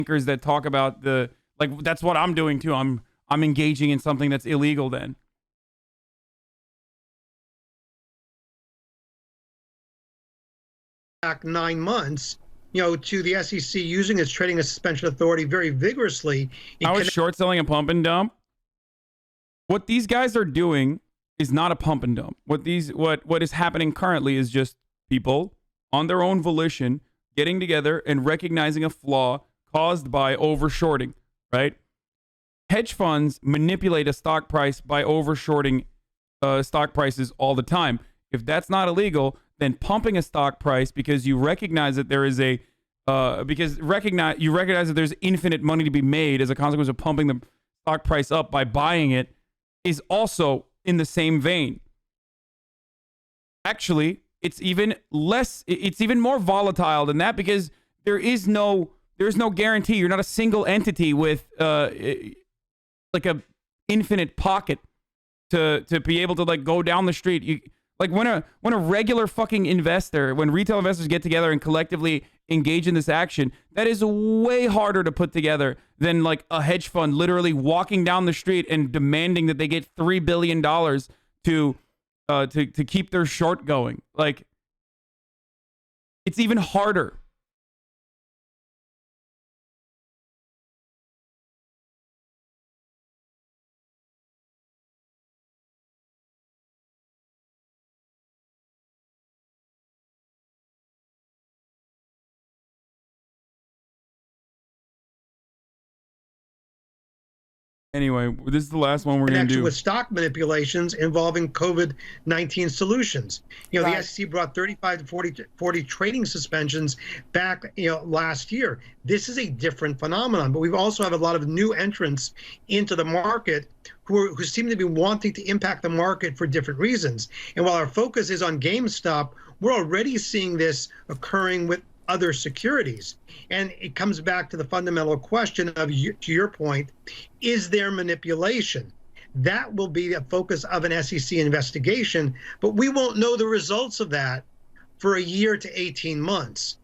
anchors that talk about the, like, that's what I'm doing too. I'm engaging in something that's illegal then. Back 9 months, to the SEC using its trading and suspension authority very vigorously. I was short selling a pump and dump. What these guys are doing is not a pump and dump. What is happening currently is just people on their own volition getting together and recognizing a flaw caused by overshorting, right? Hedge funds manipulate a stock price by overshorting stock prices all the time. If that's not illegal, then pumping a stock price because you recognize that there is you recognize that there's infinite money to be made as a consequence of pumping the stock price up by buying it is also in the same vein. Actually, it's even more volatile than that because there's no guarantee. You're not a single entity with like a infinite pocket to be able to like go down the street. Like when a regular fucking investor, when retail investors get together and collectively engage in this action, that is way harder to put together than like a hedge fund literally walking down the street and demanding that they get $3 billion to keep their short going. Like, it's even harder. Anyway, this is the last one we're going to do. With stock manipulations involving COVID-19 solutions. The SEC brought 35 to 40 trading suspensions back, last year. This is a different phenomenon, but we also have a lot of new entrants into the market who seem to be wanting to impact the market for different reasons. And while our focus is on GameStop, we're already seeing this occurring with other securities. And it comes back to the fundamental question of, to your point, is there manipulation? That will be the focus of an SEC investigation, but we won't know the results of that for a year to 18 months.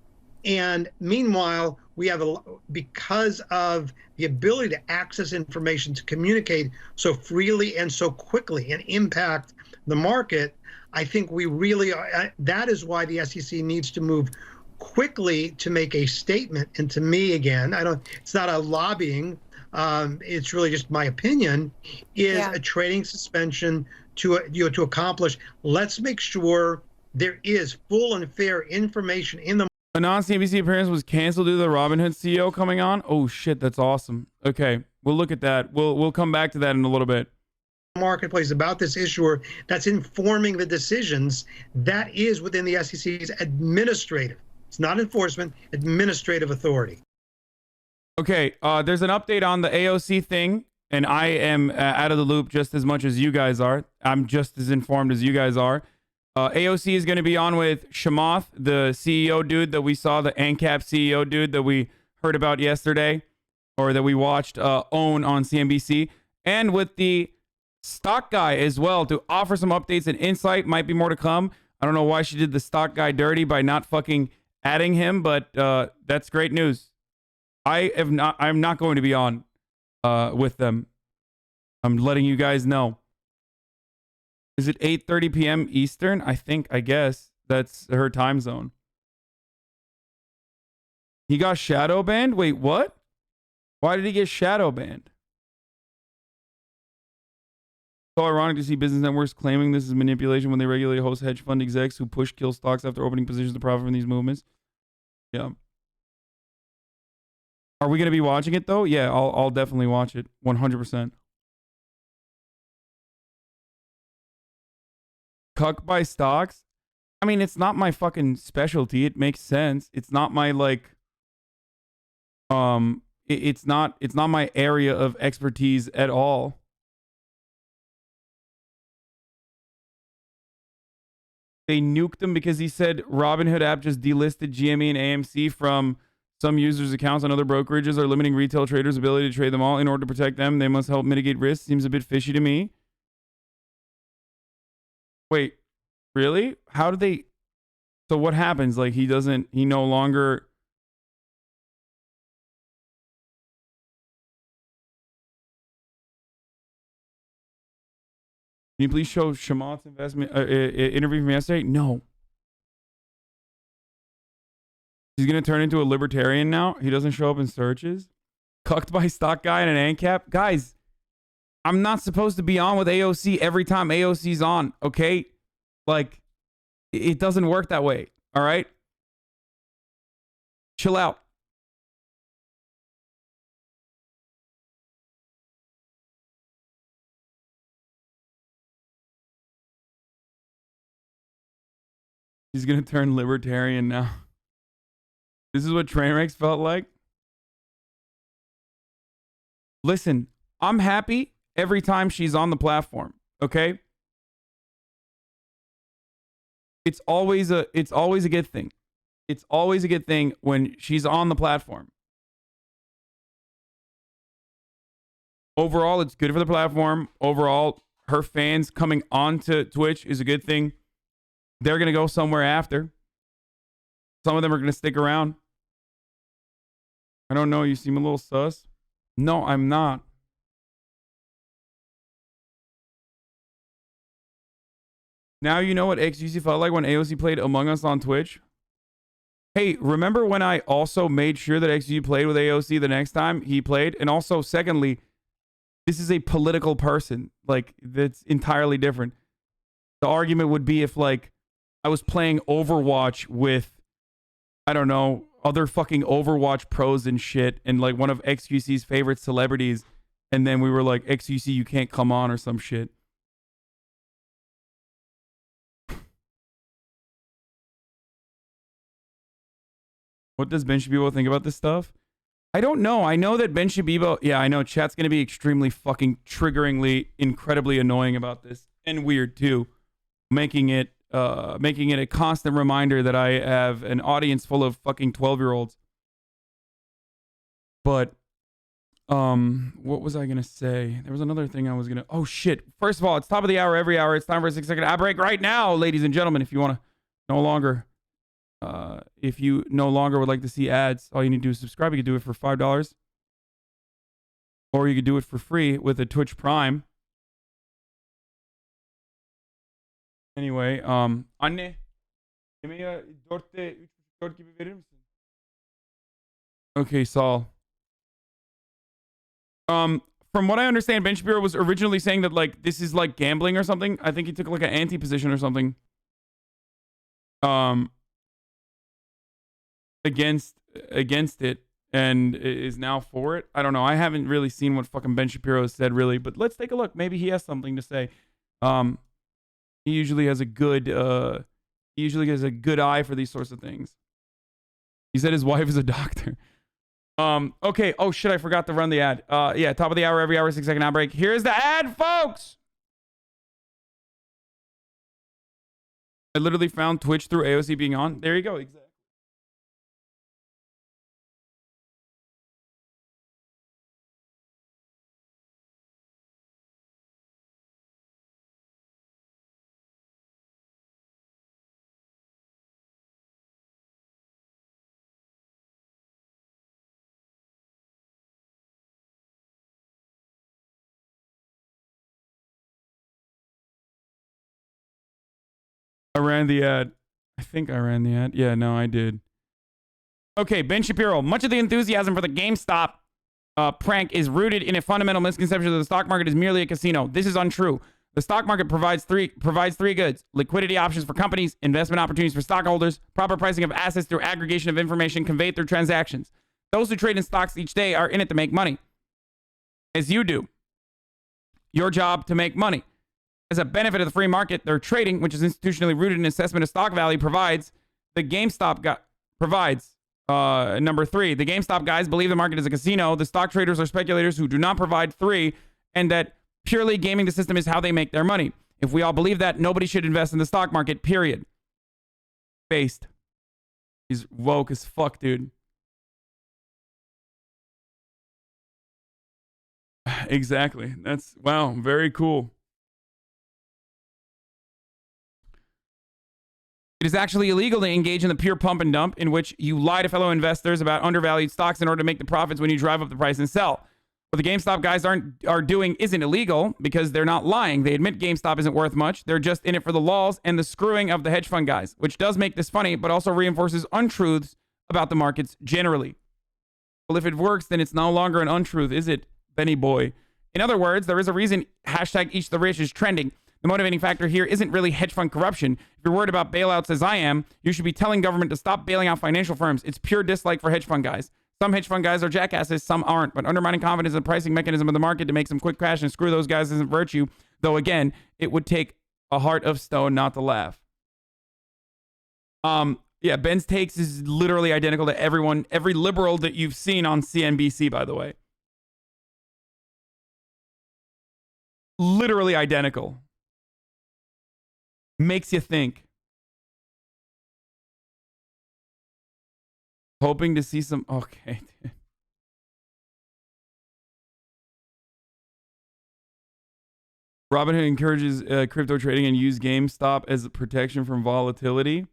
And meanwhile, we have, because of the ability to access information, to communicate so freely and so quickly and impact the market, I think we really are, that is why the SEC needs to move quickly to make a statement. And to me, again, it's not a lobbying, it's really just my opinion, is a trading suspension to accomplish. Let's make sure there is full and fair information in the. A non-CNBC appearance was canceled due to the Robinhood CEO coming on. Oh shit, that's awesome. Okay, we'll look at that. We'll come back to that in a little bit. Marketplace about this issuer that's informing the decisions that is within the SEC's administrative. It's not enforcement, administrative authority. Okay, there's an update on the AOC thing, and I am out of the loop just as much as you guys are. I'm just as informed as you guys are. AOC is going to be on with Chamath, the CEO dude that we saw, the ANCAP CEO dude that we heard about yesterday, or that we watched own on CNBC, and with the stock guy as well to offer some updates and insight. Might be more to come. I don't know why she did the stock guy dirty by not fucking adding him, but that's great news. I'm not going to be on with them. I'm letting you guys know. Is it 8:30 p.m. Eastern? I guess that's her time zone. He got shadow banned? Wait, what? Why did he get shadow banned? So ironic to see business networks claiming this is manipulation when they regularly host hedge fund execs who push kill stocks after opening positions to profit from these movements. Yeah. Are we going to be watching it though? Yeah, I'll definitely watch it. 100%. Cuck by stocks? I mean, it's not my fucking specialty. It makes sense. It's not my like it's not my area of expertise at all. They nuked him because he said Robinhood app just delisted GME and AMC from some users' accounts on other brokerages are limiting retail traders' ability to trade them all. In order to protect them, they must help mitigate risks. Seems a bit fishy to me. Wait, really? How did they... So what happens? Like he no longer... you please show Shamat's investment interview from yesterday? No. He's going to turn into a libertarian now. He doesn't show up in searches. Cucked by stock guy and an ANCAP. Guys, I'm not supposed to be on with AOC every time AOC's on, okay? Like, it doesn't work that way, all right? Chill out. He's going to turn libertarian now. This is what Trainwrecks felt like. Listen, I'm happy every time she's on the platform, okay? It's always a good thing. It's always a good thing when she's on the platform. Overall, it's good for the platform. Overall, her fans coming onto Twitch is a good thing. They're going to go somewhere after. Some of them are going to stick around. I don't know. You seem a little sus. No, I'm not. Now you know what XUC felt like when AOC played Among Us on Twitch? Hey, remember when I also made sure that XUC played with AOC the next time he played? And also, secondly, this is a political person. Like, that's entirely different. The argument would be if, like, I was playing Overwatch with, I don't know, other fucking Overwatch pros and shit, and like one of XQC's favorite celebrities, and then we were like, XQC, you can't come on or some shit. What does Ben Shabibo think about this stuff? I don't know. I know that Ben Shabibo, yeah, I know chat's going to be extremely fucking triggeringly, incredibly annoying about this, and weird too, making it a constant reminder that I have an audience full of fucking 12-year-olds. But what was I gonna say? There was another thing I was gonna. Oh shit! First of all, it's top of the hour every hour. It's time for a 6-second ad break right now, ladies and gentlemen. If you want to no longer would like to see ads, all you need to do is subscribe. You can do it for $5, or you could do it for free with a Twitch Prime. Anyway, anne, yemeğe 4 gibi verir misin? Okay, Saul. From what I understand, Ben Shapiro was originally saying that, like, this is like gambling or something. I think he took like an anti-position or something. Against it, and is now for it. I don't know. I haven't really seen what fucking Ben Shapiro has said, really, but let's take a look. Maybe he has something to say. He usually has a good eye for these sorts of things. He said his wife is a doctor. Okay. Oh shit, I forgot to run the ad. Yeah, top of the hour, every hour, 6-second ad break. Here's the ad, folks. I literally found Twitch through AOC being on. There you go. Exactly. I ran the ad. I think I ran the ad. Yeah, no, I did. Okay, Ben Shapiro. Much of the enthusiasm for the GameStop prank is rooted in a fundamental misconception that the stock market is merely a casino. This is untrue. The stock market provides three goods: liquidity options for companies, investment opportunities for stockholders, proper pricing of assets through aggregation of information conveyed through transactions. Those who trade in stocks each day are in it to make money, as you do. Your job to make money. As a benefit of the free market, their trading, which is institutionally rooted in assessment of stock value, provides. The GameStop provides. Number 3, the GameStop guys believe the market is a casino. The stock traders are speculators who do not provide 3, and that purely gaming the system is how they make their money. If we all believe that, nobody should invest in the stock market, period. Based. He's woke as fuck, dude. Exactly. That's, wow, very cool. It is actually illegal to engage in the pure pump and dump in which you lie to fellow investors about undervalued stocks in order to make the profits when you drive up the price and sell. What the GameStop guys are doing isn't illegal because they're not lying. They admit GameStop isn't worth much. They're just in it for the lulls and the screwing of the hedge fund guys, which does make this funny, but also reinforces untruths about the markets generally. Well, if it works, then it's no longer an untruth, is it, Benny boy? In other words, there is a reason hashtag Each the Rich is trending. The motivating factor here isn't really hedge fund corruption. If you're worried about bailouts as I am, you should be telling government to stop bailing out financial firms. It's pure dislike for hedge fund guys. Some hedge fund guys are jackasses, some aren't, but undermining confidence in the pricing mechanism of the market to make some quick cash and screw those guys isn't virtue, though again, it would take a heart of stone not to laugh. Yeah, Ben's takes is literally identical to every liberal that you've seen on CNBC, by the way. Literally identical. Makes you think. Hoping to see some... Okay. Robinhood encourages crypto trading and use GameStop as a protection from volatility.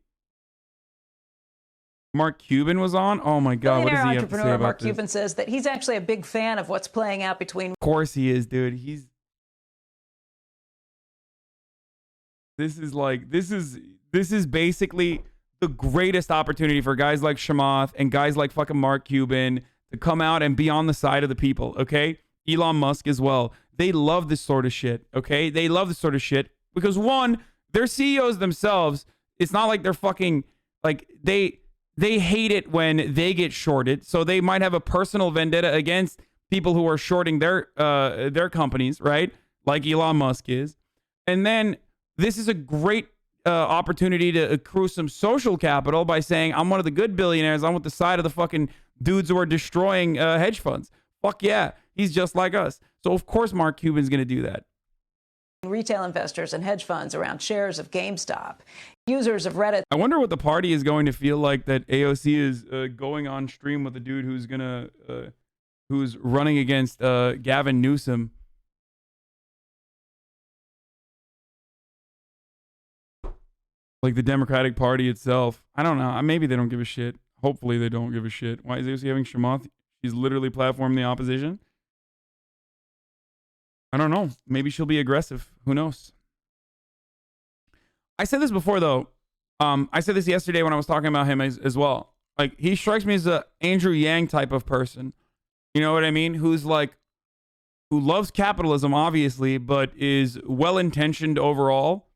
Mark Cuban was on? Oh my God, what does he have to say about Mark this? Cuban says that he's actually a big fan of what's playing out between... Of course he is, dude. This is basically the greatest opportunity for guys like Chamath and guys like fucking Mark Cuban to come out and be on the side of the people, okay? Elon Musk as well. They love this sort of shit, okay? They love this sort of shit because, one, they're CEOs themselves. It's not like they're fucking, like, they hate it when they get shorted, so they might have a personal vendetta against people who are shorting their companies, right? Like Elon Musk is. And then this is a great opportunity to accrue some social capital by saying, I'm one of the good billionaires. I'm with the side of the fucking dudes who are destroying hedge funds. Fuck yeah. He's just like us. So, of course, Mark Cuban's going to do that. Retail investors and hedge funds around shares of GameStop. Users of Reddit. I wonder what the party is going to feel like that AOC is going on stream with a dude who's running against Gavin Newsom. Like the Democratic Party itself. I don't know. Maybe they don't give a shit. Hopefully they don't give a shit. Why is AOC having Chamath? She's literally platforming the opposition. I don't know. Maybe she'll be aggressive. Who knows? I said this before, though. I said this yesterday when I was talking about him as well. Like, he strikes me as a Andrew Yang type of person. You know what I mean? Who loves capitalism, obviously, but is well-intentioned overall.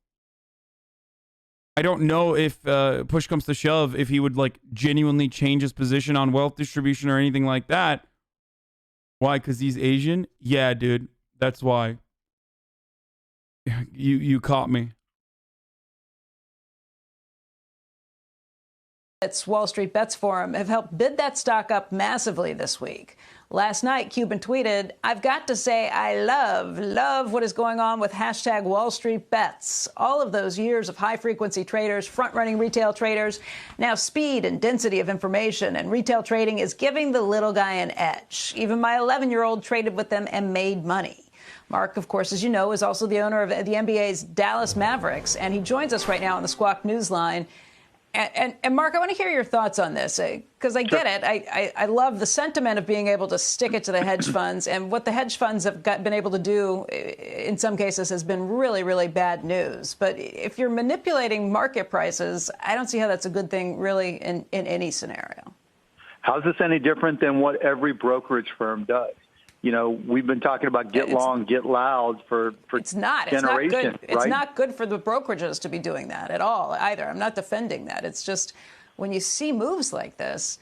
I don't know if push comes to shove, if he would like genuinely change his position on wealth distribution or anything like that. Why? Because he's Asian? Yeah, dude. That's why. You caught me. Its Wall Street Bets Forum have helped bid that stock up massively this week. Last night, Cuban tweeted, I've got to say I love what is going on with hashtag Wall Street Bets. All of those years of high-frequency traders, front-running retail traders, now speed and density of information and retail trading is giving the little guy an edge. Even my 11-year-old traded with them and made money. Mark, of course, as you know, is also the owner of the NBA's Dallas Mavericks, and he joins us right now on the Squawk Newsline. And Mark, I want to hear your thoughts on this, because I get it. I love the sentiment of being able to stick it to the hedge funds. And what the hedge funds have been able to do in some cases has been really, really bad news. But if you're manipulating market prices, I don't see how that's a good thing, really, in any scenario. How's this any different than what every brokerage firm does? You know, we've been talking about get long, get loud for it's not generations. It's not good for the brokerages to be doing that at all either. I'm not defending that. It's just when you see moves like this,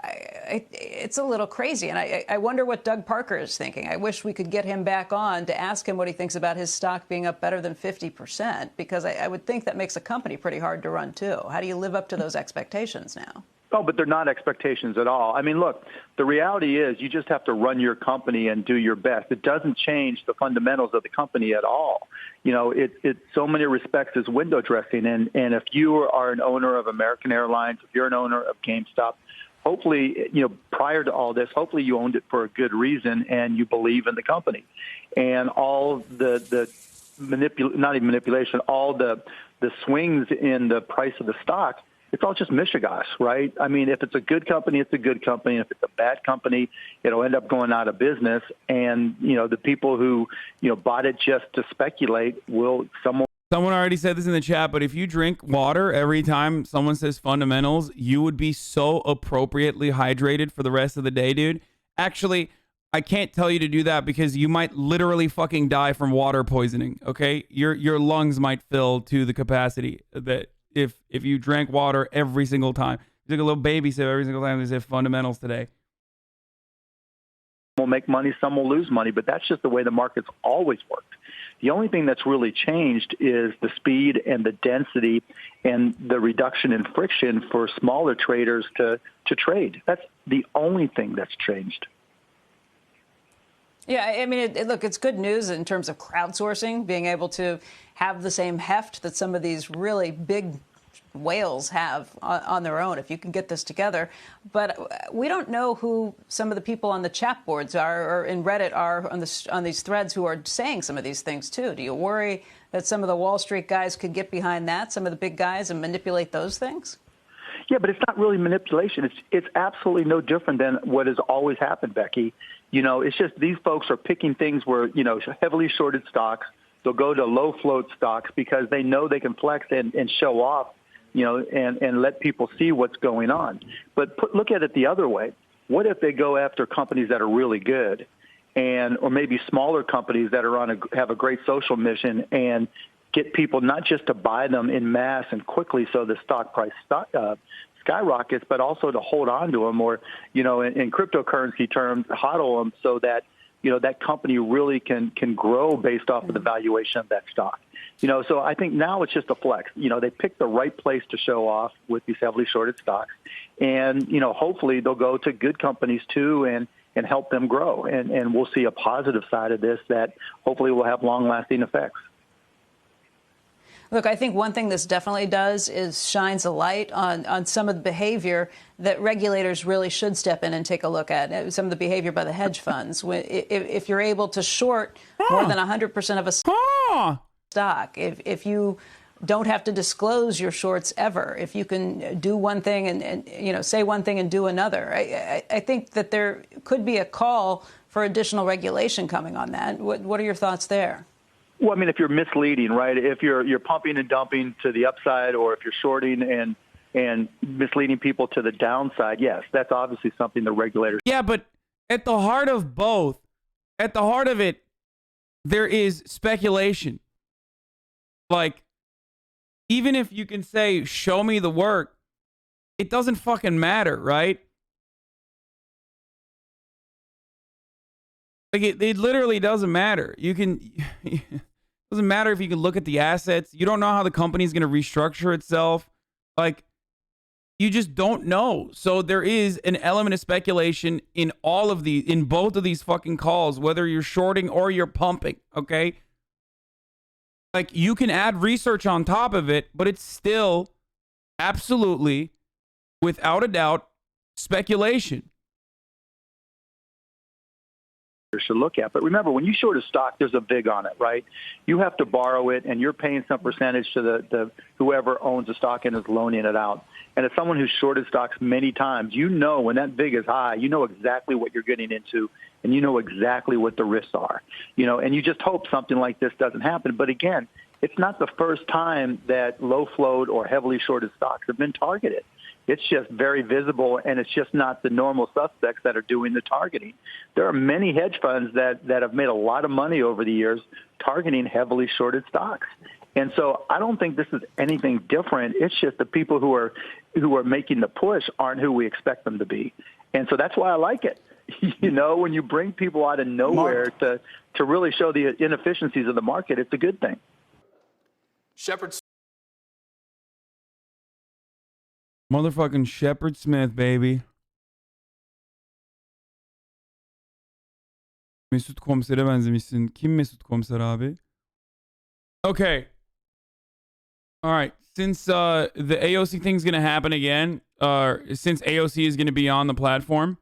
it's a little crazy. And I wonder what Doug Parker is thinking. I wish we could get him back on to ask him what he thinks about his stock being up better than 50%, because I would think that makes a company pretty hard to run, too. How do you live up to those expectations now? Oh, but they're not expectations at all. I mean, look, the reality is you just have to run your company and do your best. It doesn't change the fundamentals of the company at all. You know, it so many respects is window dressing. And if you are an owner of American Airlines, if you're an owner of GameStop, hopefully, you know, prior to all this, hopefully you owned it for a good reason and you believe in the company. And all the not even manipulation, all the swings in the price of the stock it's all just mishigas, right? I mean, if it's a good company, it's a good company. If it's a bad company, it'll end up going out of business. And, the people who, bought it just to speculate someone already said this in the chat, but if you drink water every time someone says fundamentals, you would be so appropriately hydrated for the rest of the day, dude. Actually, I can't tell you to do that because you might literally fucking die from water poisoning, okay? Your lungs might fill to the capacity that if you drank water every single time. You took a little baby sip every single time they say fundamentals today. will make money, some will lose money, but that's just the way the market's always worked. The only thing that's really changed is the speed and the density and the reduction in friction for smaller traders to trade. That's the only thing that's changed. Yeah, I mean, look, it's good news in terms of crowdsourcing, being able to have the same heft that some of these really big whales have on their own, if you can get this together. But we don't know who some of the people on the chat boards are or in Reddit are on these threads who are saying some of these things, too. Do you worry that some of the Wall Street guys could get behind that, some of the big guys, and manipulate those things? Yeah, but it's not really manipulation. It's absolutely no different than what has always happened, Becky. It's just these folks are picking things where, heavily shorted stocks. They'll go to low float stocks because they know they can flex and show off, and let people see what's going on. But look at it the other way. What if they go after companies that are really good or maybe smaller companies that are have a great social mission and get people not just to buy them in mass and quickly so the stock price skyrockets, but also to hold on to them or, in cryptocurrency terms, hodl them so that, that company really can grow based off of the valuation of that stock. So I think now it's just a flex. They pick the right place to show off with these heavily shorted stocks. And, hopefully they'll go to good companies too and help them grow. And we'll see a positive side of this that hopefully will have long-lasting effects. Look, I think one thing this definitely does is shines a light on some of the behavior that regulators really should step in and take a look at. Some of the behavior by the hedge funds. If you're able to short more than 100% of a stock, if you don't have to disclose your shorts ever, if you can do one thing and say one thing and do another, I think that there could be a call for additional regulation coming on that. What are your thoughts there? Well, I mean, if you're misleading, right? If you're pumping and dumping to the upside, or if you're shorting and misleading people to the downside, yes, that's obviously something the regulators. Yeah, but at the heart of both, at the heart of it, there is speculation. Like, even if you can say, show me the work, it doesn't fucking matter, right? Like, it literally doesn't matter. You can... It doesn't matter if you can look at the assets. You don't know how the company's going to restructure itself. Like, you just don't know. So there is an element of speculation in both of these fucking calls, whether you're shorting or you're pumping, okay? Like, you can add research on top of it, but it's still absolutely, without a doubt, speculation. Should look at. But remember, when you short a stock, there's a VIG on it, right? You have to borrow it, and you're paying some percentage to the whoever owns the stock and is loaning it out. And as someone who's shorted stocks many times, when that VIG is high, you know exactly what you're getting into, and you know exactly what the risks are. And you just hope something like this doesn't happen. But again, it's not the first time that low float or heavily shorted stocks have been targeted. It's just very visible, and it's just not the normal suspects that are doing the targeting. There are many hedge funds that have made a lot of money over the years targeting heavily shorted stocks. And so I don't think this is anything different. It's just the people who are making the push aren't who we expect them to be. And so that's why I like it. When you bring people out of nowhere to really show the inefficiencies of the market, it's a good thing. Motherfucking Shepard Smith, baby. Mesut Komiser'e benzemişsin. Kim Mesut Komiser abi? Okay. All right. Since the AOC thing's going to happen again, since AOC is going to be on the platform,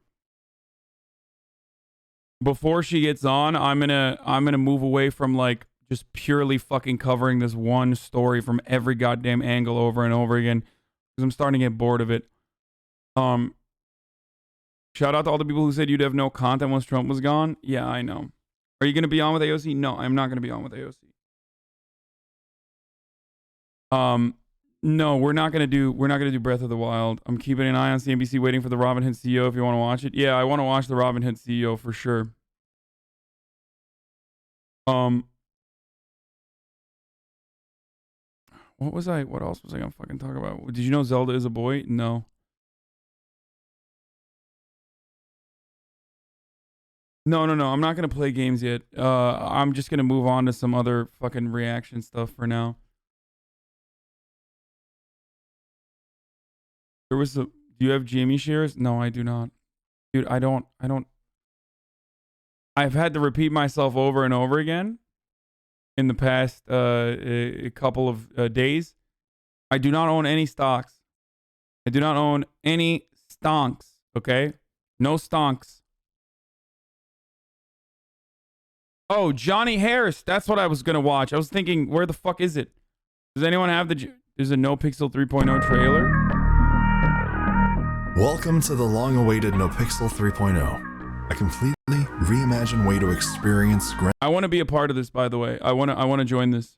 before she gets on, I'm going to move away from like just purely fucking covering this one story from every goddamn angle over and over again. because I'm starting to get bored of it. Shout out to all the people who said you'd have no content once Trump was gone. Yeah, I know. Are you going to be on with AOC? No, I'm not going to be on with AOC. No, we're not going to do Breath of the Wild. I'm keeping an eye on CNBC waiting for the Robinhood CEO if you want to watch it. Yeah, I want to watch the Robinhood CEO for sure. What else was I going to fucking talk about? Did you know Zelda is a boy? No. No. I'm not going to play games yet. I'm just going to move on to some other fucking reaction stuff for now. Do you have GME shares? No, I do not. Dude, I don't. I've had to repeat myself over and over again in the past a couple of days. I do not own any stocks. I do not own any stonks, okay? No stonks. Oh, Johnny Harris. That's what I was going to watch. I was thinking, where the fuck is it? Does anyone have there's a No Pixel 3.0 trailer? Welcome to the long-awaited No Pixel 3.0, a completely reimagined way to experience. I want to be a part of this, by the way. I want to join this.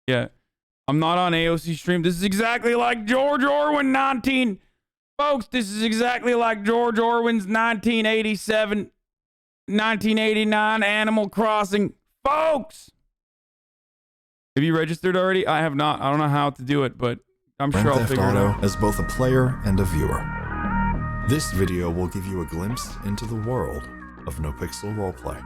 Yeah, I'm not on AOC stream. This is exactly like George Orwell folks. This is exactly like George Orwell's 1987, 1989 Animal Crossing, folks. Have you registered already? I have not. I don't know how to do it, but I'm sure I'll figure it out. As both a player and a viewer. This video will give you a glimpse into the world of No Pixel Roleplay.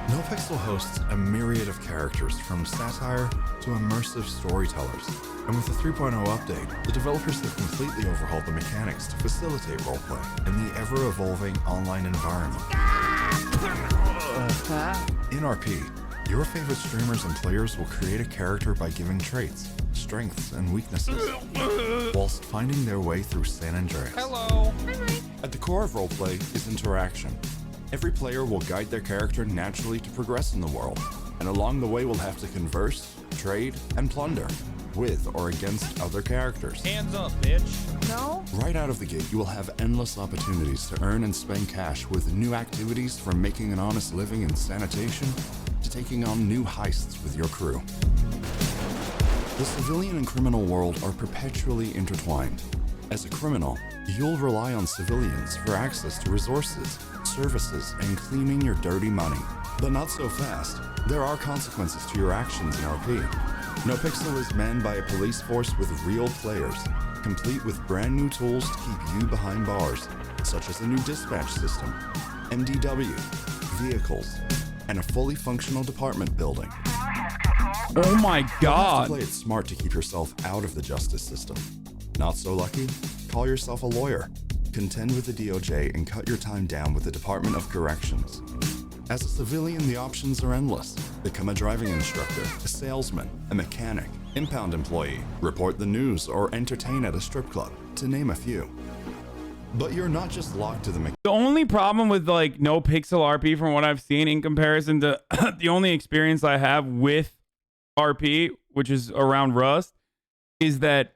No Pixel hosts a myriad of characters, from satire to immersive storytellers. And with the 3.0 update, the developers have completely overhauled the mechanics to facilitate roleplay in the ever-evolving online environment. In RP, your favorite streamers and players will create a character by giving traits, strengths, and weaknesses, whilst finding their way through San Andreas. Hello. At the core of roleplay is interaction. Every player will guide their character naturally to progress in the world, and along the way will have to converse, trade, and plunder, with or against other characters. Hands up, bitch. No? Right out of the gate, you will have endless opportunities to earn and spend cash with new activities, from making an honest living in sanitation to taking on new heists with your crew. The civilian and criminal world are perpetually intertwined. As a criminal, you'll rely on civilians for access to resources, services, and cleaning your dirty money. But not so fast. There are consequences to your actions in RP. No Pixel is manned by a police force with real players, complete with brand new tools to keep you behind bars, such as a new dispatch system, MDW, vehicles, and a fully functional department building. Oh my You have god. to play it smart to keep yourself out of the justice system. Not so lucky? Call yourself a lawyer, contend with the DOJ, and cut your time down with the Department of Corrections. As a civilian, the options are endless. Become a driving instructor, a salesman, a mechanic, impound employee, report the news, or entertain at a strip club, to name a few. But you're not just locked to the The only problem with like No Pixel RP, from what I've seen in comparison to the only experience I have with RP, which is around Rust, is that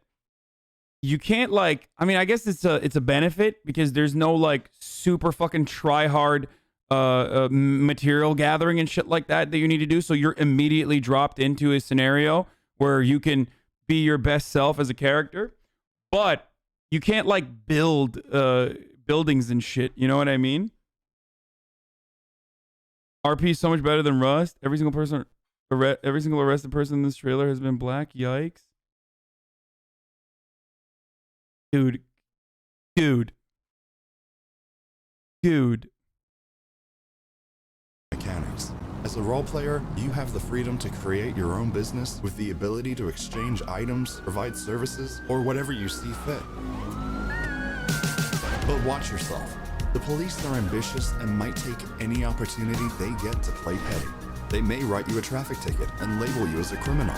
you can't, like, I mean, I guess it's a benefit because there's no like super fucking try hard material gathering and shit like that you need to do. So you're immediately dropped into a scenario where you can be your best self as a character, but you can't like build buildings and shit. You know what I mean? RP is so much better than Rust. Every single arrested person in this trailer has been black. Yikes. Dude. mechanics. As a role player, you have the freedom to create your own business with the ability to exchange items, provide services, or whatever you see fit. But watch yourself. The police are ambitious and might take any opportunity they get to play petty. They may write you a traffic ticket and label you as a criminal.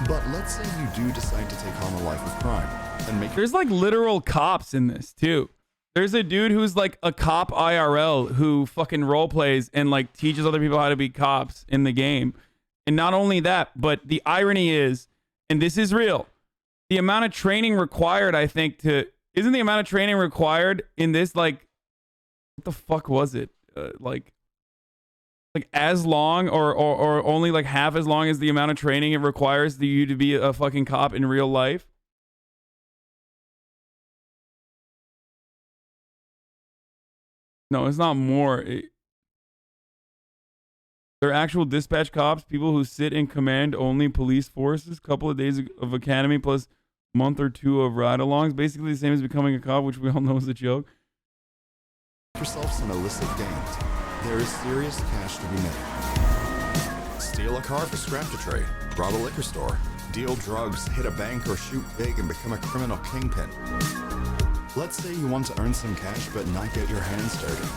But let's say you do decide to take on a life of crime and make— There's like literal cops in this too. There's a dude who's like a cop IRL who fucking role plays and like teaches other people how to be cops in the game. And not only that, but the irony is, and this is real, the amount of training required, I think, isn't the amount of training required in this, like, what the fuck was it? Like as long or only like half as long as the amount of training it requires you to be a fucking cop in real life? No, it's not more. They're actual dispatch cops, people who sit and command only police forces, couple of days of academy plus month or two of ride-alongs. Basically the same as becoming a cop, which we all know is a joke. Yourself some illicit gains. There is serious cash to be made. Steal a car for scrap to trade, rob a liquor store, deal drugs, hit a bank, or shoot big and become a criminal kingpin. Let's say you want to earn some cash but not get your hands dirty.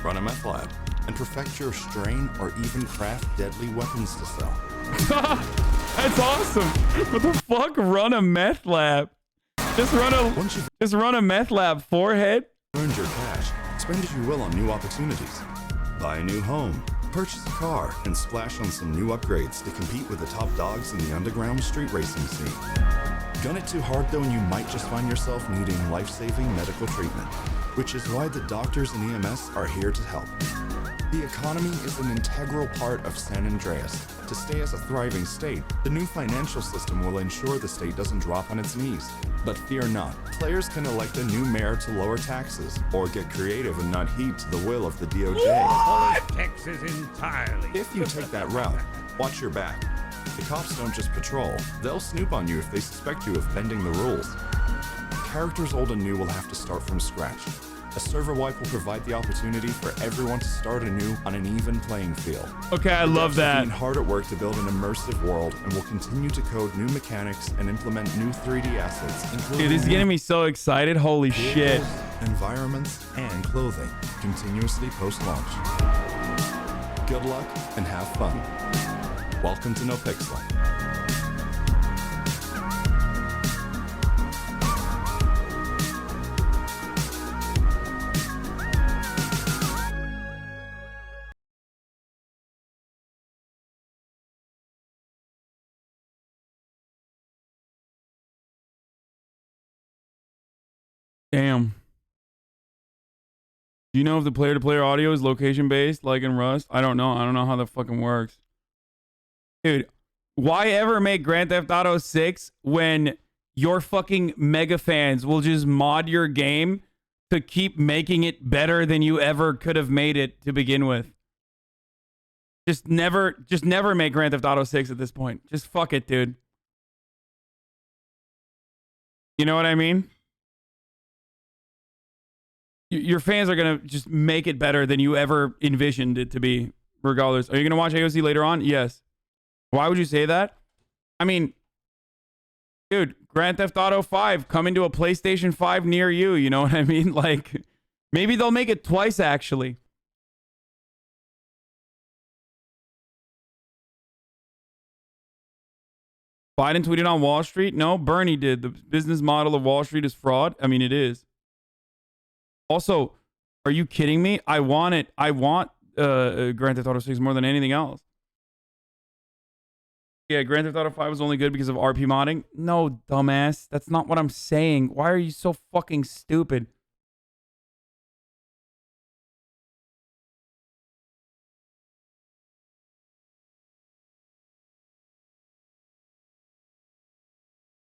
Run a meth lab and perfect your strain or even craft deadly weapons to sell. That's awesome. What the fuck? Run a meth lab. Just run a meth lab, forehead. Earned your cash. Spend as you will on new opportunities. Buy a new home, purchase a car, and splash on some new upgrades to compete with the top dogs in the underground street racing scene. Gun it too hard though and you might just find yourself needing life-saving medical treatment, which is why the doctors and EMS are here to help. The economy is an integral part of San Andreas. To stay as a thriving state, the new financial system will ensure the state doesn't drop on its knees. But fear not, players can elect a new mayor to lower taxes, or get creative and not heed to the will of the DOJ. Politics is entirely. If you take that route, watch your back. The cops don't just patrol, they'll snoop on you if they suspect you of bending the rules. Characters old and new will have to start from scratch. A server wipe will provide the opportunity for everyone to start anew on an even playing field. Okay, I love that. We've been hard at work to build an immersive world and will continue to code new mechanics and implement new 3D assets, including Dude, this is getting me so excited. Holy shit. environments, and clothing continuously post-launch. Good luck and have fun. Welcome to No Pixel. Damn. Do you know if the player-to-player audio is location-based, like in Rust? I don't know. I don't know how that fucking works. Dude, why ever make Grand Theft Auto 6 when your fucking mega fans will just mod your game to keep making it better than you ever could have made it to begin with? Just never make Grand Theft Auto 6 at this point. Just fuck it, dude. You know what I mean? Your fans are going to just make it better than you ever envisioned it to be, regardless. Are you going to watch AOC later on? Yes. Why would you say that? I mean, dude, Grand Theft Auto 5 coming to a PlayStation 5 near you. You know what I mean? Like, maybe they'll make it twice, actually. Biden tweeted on Wall Street? No, Bernie did. The business model of Wall Street is fraud. I mean, it is. Also, are you kidding me? I want it. I want Grand Theft Auto 6 more than anything else. Yeah, Grand Theft Auto 5 was only good because of RP modding. No, dumbass. That's not what I'm saying. Why are you so fucking stupid?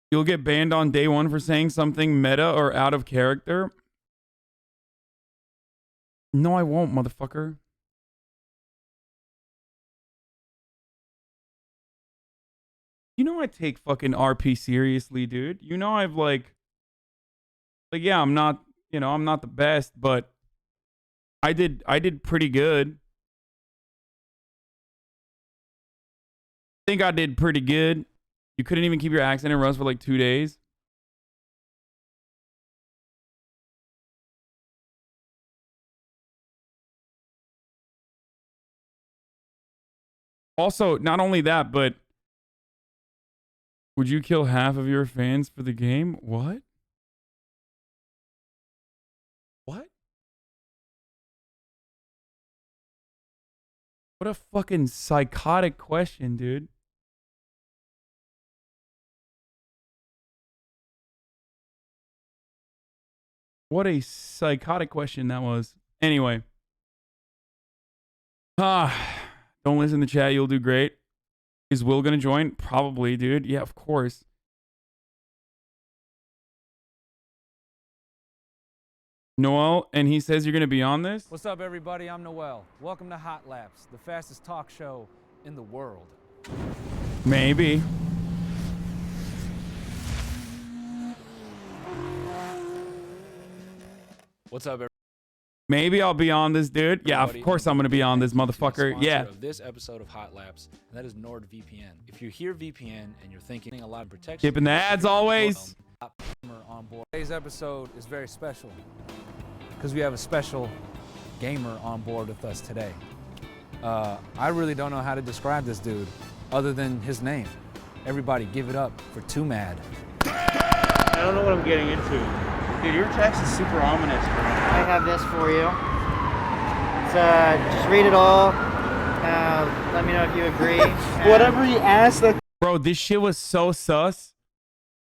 You'll get banned on day one for saying something meta or out of character. No, I won't, motherfucker. You know I take fucking RP seriously, dude. You know I've like yeah, I'm not, you know, I'm not the best, but I did pretty good. I think I did pretty good. You couldn't even keep your accent in Rust for like 2 days. Also, not only that, but would you kill half of your fans for the game? What? What? What a fucking psychotic question, dude. What a psychotic question that was. Anyway. Don't listen to chat. You'll do great. Is Will going to join? Probably, dude. Yeah, of course. Noel, and he says you're going to be on this? What's up, everybody? I'm Noel. Welcome to Hot Laps, the fastest talk show in the world. Maybe. What's up, everybody? Maybe I'll be on this, dude. Yeah, of course I'm going to be on this, motherfucker. Yeah. Of this episode of Hot Laps, and that is NordVPN. If you hear VPN and you're thinking a lot of protection, Skipping the ads always. On board. Today's episode is very special because we have a special gamer on board with us today. I really don't know how to describe this dude other than his name. Everybody give it up for Too Mad. I don't know what I'm getting into. Dude, your text is super ominous, bro. I have this for you. Just read it all. Let me know if you agree. Whatever he asked. Bro, this shit was so sus.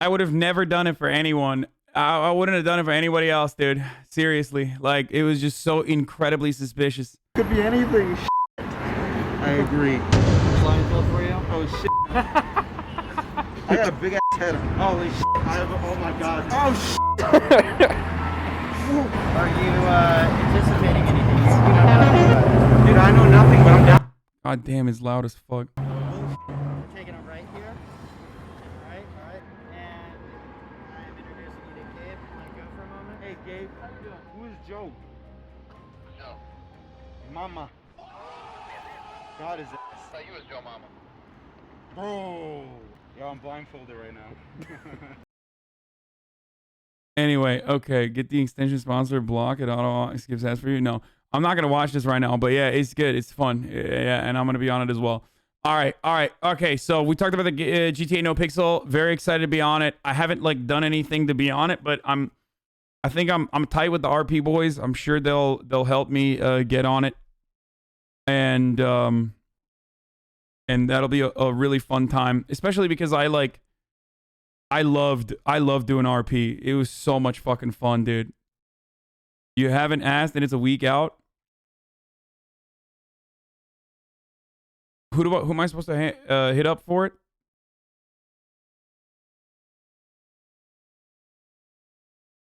I would have never done it for anyone. I wouldn't have done it for anybody else, dude. Seriously. Like, it was just so incredibly suspicious. Could be anything. I agree. Blindfold for you. Oh, shit. I got a big ass head. Holy shit. Oh my god. Oh, shit. Are you anticipating anything? You don't know. Dude, I know nothing, but I'm down. God damn, it's loud as fuck. We're taking it right here. Alright. And I'm introducing you to Gabe. You want to go for a moment? Hey, Gabe. How you doing? Who is Joe? Joe. Mama. God is it? I thought you was Joe Mama. Bro. Yo, I'm blindfolded right now. Anyway, okay, get the extension sponsor, block it, auto skips ads for you. No, I'm not gonna watch this right now, but yeah, it's good, it's fun, yeah, and I'm gonna be on it as well. All right, okay. So we talked about the GTA No Pixel. Very excited to be on it. I haven't like done anything to be on it, but I think I'm tight with the RP boys. I'm sure they'll help me get on it, and that'll be a really fun time, especially because I loved doing RP. It was so much fucking fun, dude. You haven't asked and it's a week out. Who am I supposed to hit up for it?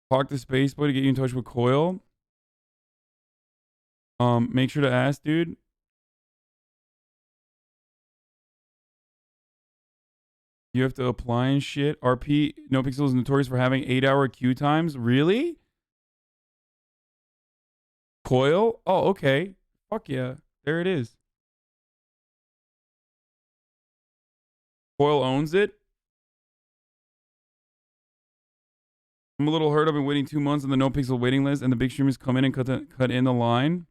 Talk to Spaceboy to get you in touch with Coil. Make sure to ask, dude. You have to apply and shit. RP No Pixel is notorious for having 8-hour queue times. Really? Coil? Oh, okay. Fuck yeah. There it is. Coil owns it. I'm a little hurt. I've been waiting 2 months on the No Pixel waiting list, and the big streamers come in and cut in the line.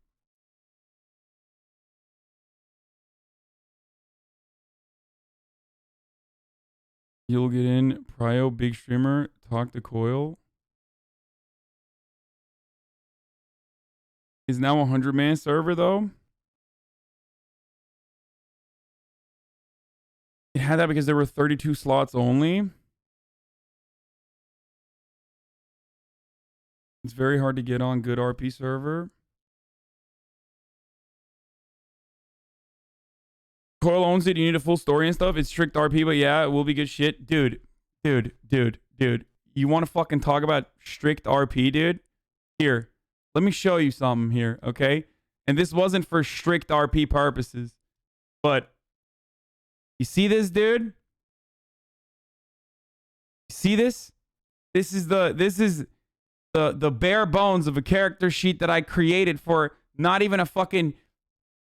You'll get in. Prio, big streamer. Talk to Coil. Is now a 100-man server, though. It had that because there were 32 slots only. It's very hard to get on good RP server. Coil owns it. You need a full story and stuff. It's strict RP, but yeah, it will be good shit. Dude. You want to fucking talk about strict RP, dude? Here, let me show you something here, okay? And this wasn't for strict RP purposes, but you see this, dude? You see this? This is the bare bones of a character sheet that I created for not even a fucking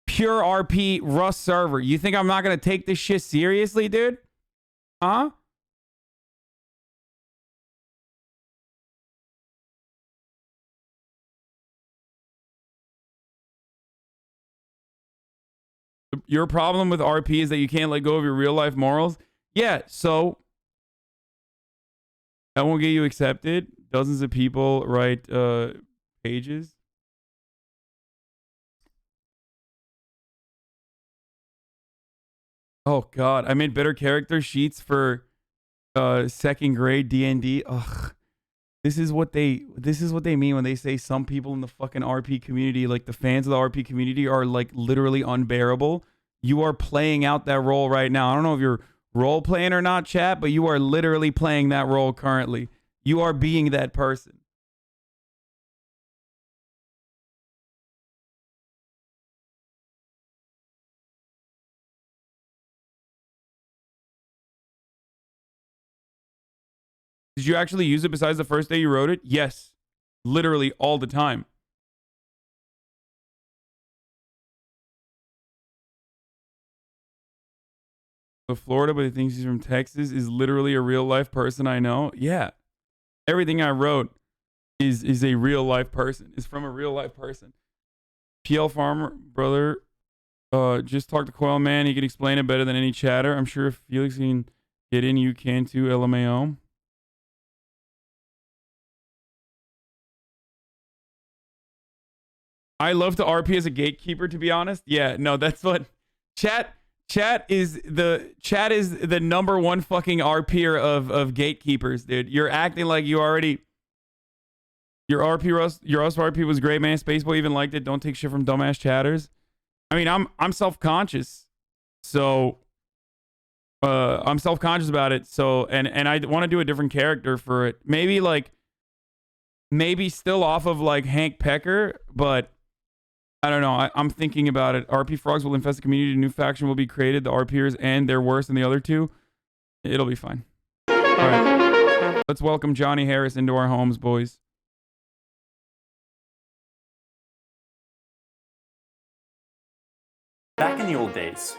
pure RP Rust server. You think I'm not going to take this shit seriously, dude? Huh? Your problem with RP is that you can't let go of your real life morals? Yeah, so that won't get you accepted. Dozens of people write pages. Oh God, I made better character sheets for second grade D&D. Ugh. This is what they mean when they say some people in the fucking RP community, like the fans of the RP community, are like literally unbearable. You are playing out that role right now. I don't know if you're role playing or not, chat, but you are literally playing that role currently. You are being that person. Did you actually use it besides the first day you wrote it? Yes. Literally all the time. Of Florida, but he thinks he's from Texas, is literally a real life person I know. Yeah. Everything I wrote is a real life person. Is from a real life person. PL Farmer, brother, just talk to Coil Man. He can explain it better than any chatter. I'm sure if Felix can get in, you can too, LMAO. I love to RP as a gatekeeper, to be honest. Yeah, no, that's what chat is the number one fucking RPer of gatekeepers, dude. You're acting like you already your RP was great, man. Spaceboy even liked it. Don't take shit from dumbass chatters. I mean, I'm self-conscious. So I'm self-conscious about it. So and I want to do a different character for it. Maybe still off of like Hank Pecker, but I don't know. I'm thinking about it. RP frogs will infest the community. A new faction will be created. The RPers, and they're worse than the other two. It'll be fine. All right. Let's welcome Johnny Harris into our homes, boys. Back in the old days,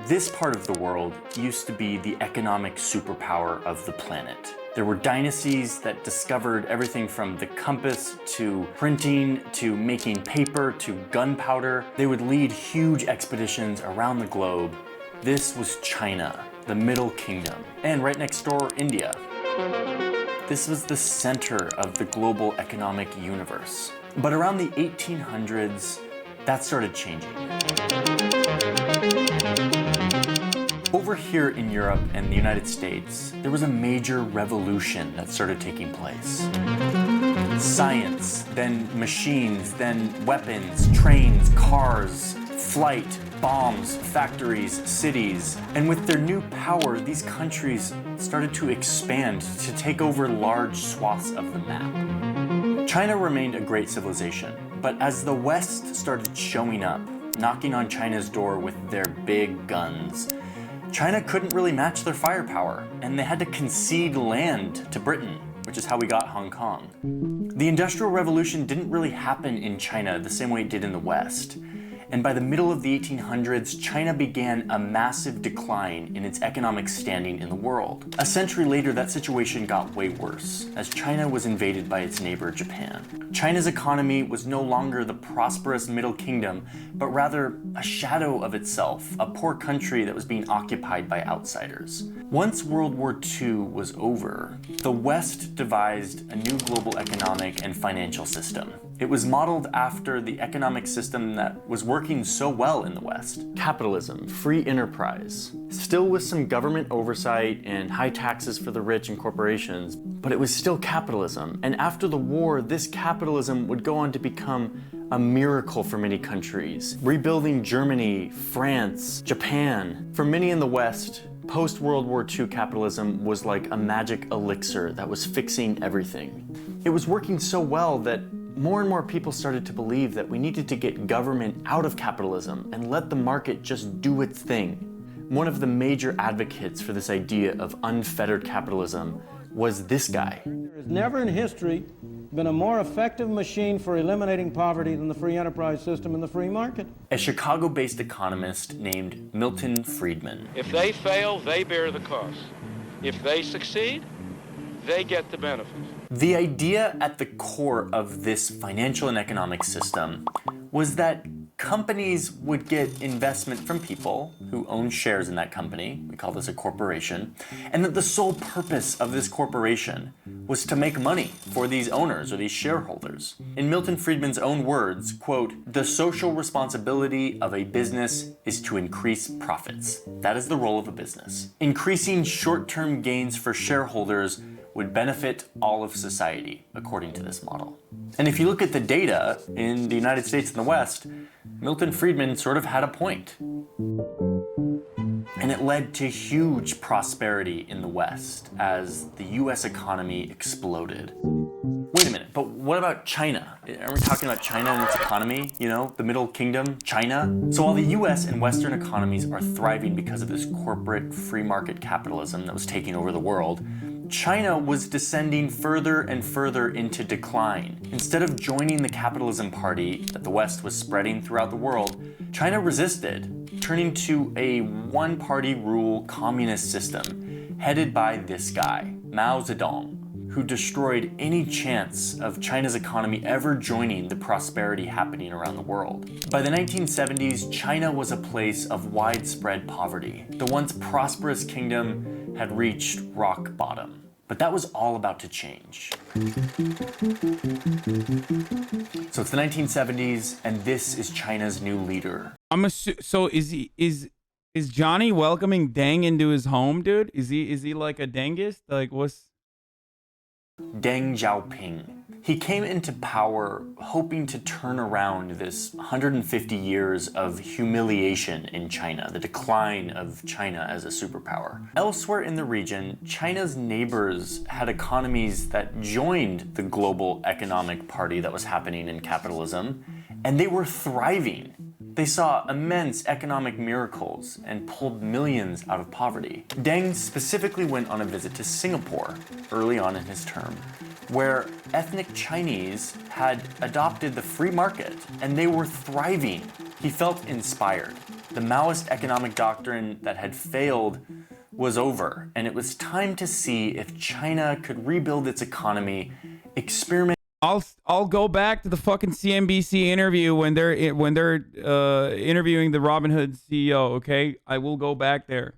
this part of the world used to be the economic superpower of the planet. There were dynasties that discovered everything from the compass to printing to making paper to gunpowder. They would lead huge expeditions around the globe. This was China, the Middle Kingdom, and right next door, India. This was the center of the global economic universe. But around the 1800s, that started changing. Over here in Europe and the United States, there was a major revolution that started taking place. Science, then machines, then weapons, trains, cars, flight, bombs, factories, cities. And with their new power, these countries started to expand to take over large swaths of the map. China remained a great civilization, but as the West started showing up, knocking on China's door with their big guns, China couldn't really match their firepower, and they had to concede land to Britain, which is how we got Hong Kong. The Industrial Revolution didn't really happen in China the same way it did in the West. And by the middle of the 1800s, China began a massive decline in its economic standing in the world. A century later, that situation got way worse, as China was invaded by its neighbor, Japan. China's economy was no longer the prosperous Middle Kingdom, but rather a shadow of itself, a poor country that was being occupied by outsiders. Once World War II was over, the West devised a new global economic and financial system. It was modeled after the economic system that was working so well in the West. Capitalism, free enterprise, still with some government oversight and high taxes for the rich and corporations, but it was still capitalism. And after the war, this capitalism would go on to become a miracle for many countries, rebuilding Germany, France, Japan. For many in the West, post-World War II capitalism was like a magic elixir that was fixing everything. It was working so well that more and more people started to believe that we needed to get government out of capitalism and let the market just do its thing. One of the major advocates for this idea of unfettered capitalism was this guy. There has never in history been a more effective machine for eliminating poverty than the free enterprise system and the free market. A Chicago-based economist named Milton Friedman. If they fail, they bear the cost. If they succeed, they get the benefit. The idea at the core of this financial and economic system was that companies would get investment from people who own shares in that company. We call this a corporation. And that the sole purpose of this corporation was to make money for these owners or these shareholders. In Milton Friedman's own words, quote, "The social responsibility of a business is to increase profits. That is the role of a business. Increasing short-term gains for shareholders would benefit all of society, according to this model." And if you look at the data in the United States and the West, Milton Friedman sort of had a point. And it led to huge prosperity in the West as the US economy exploded. Wait a minute, but what about China? Are we talking about China and its economy? You know, the Middle Kingdom, China? So while the US and Western economies are thriving because of this corporate free market capitalism that was taking over the world, China was descending further and further into decline. Instead of joining the capitalism party that the West was spreading throughout the world, China resisted, turning to a one-party rule communist system headed by this guy, Mao Zedong, who destroyed any chance of China's economy ever joining the prosperity happening around the world. By the 1970s, China was a place of widespread poverty. The once prosperous kingdom had reached rock bottom. But that was all about to change. So it's the 1970s, and this is China's new leader. So is Johnny welcoming Deng into his home, dude? Is he like a Dengist? Like what's Deng Xiaoping. He came into power hoping to turn around this 150 years of humiliation in China, the decline of China as a superpower. Elsewhere in the region, China's neighbors had economies that joined the global economic party that was happening in capitalism, and they were thriving. They saw immense economic miracles and pulled millions out of poverty. Deng specifically went on a visit to Singapore early on in his term, where ethnic Chinese had adopted the free market and they were thriving. He felt inspired. The Maoist economic doctrine that had failed was over, and it was time to see if China could rebuild its economy, experiment. I'll go back to the fucking CNBC interview when they're interviewing the Robinhood CEO, okay? I will go back there.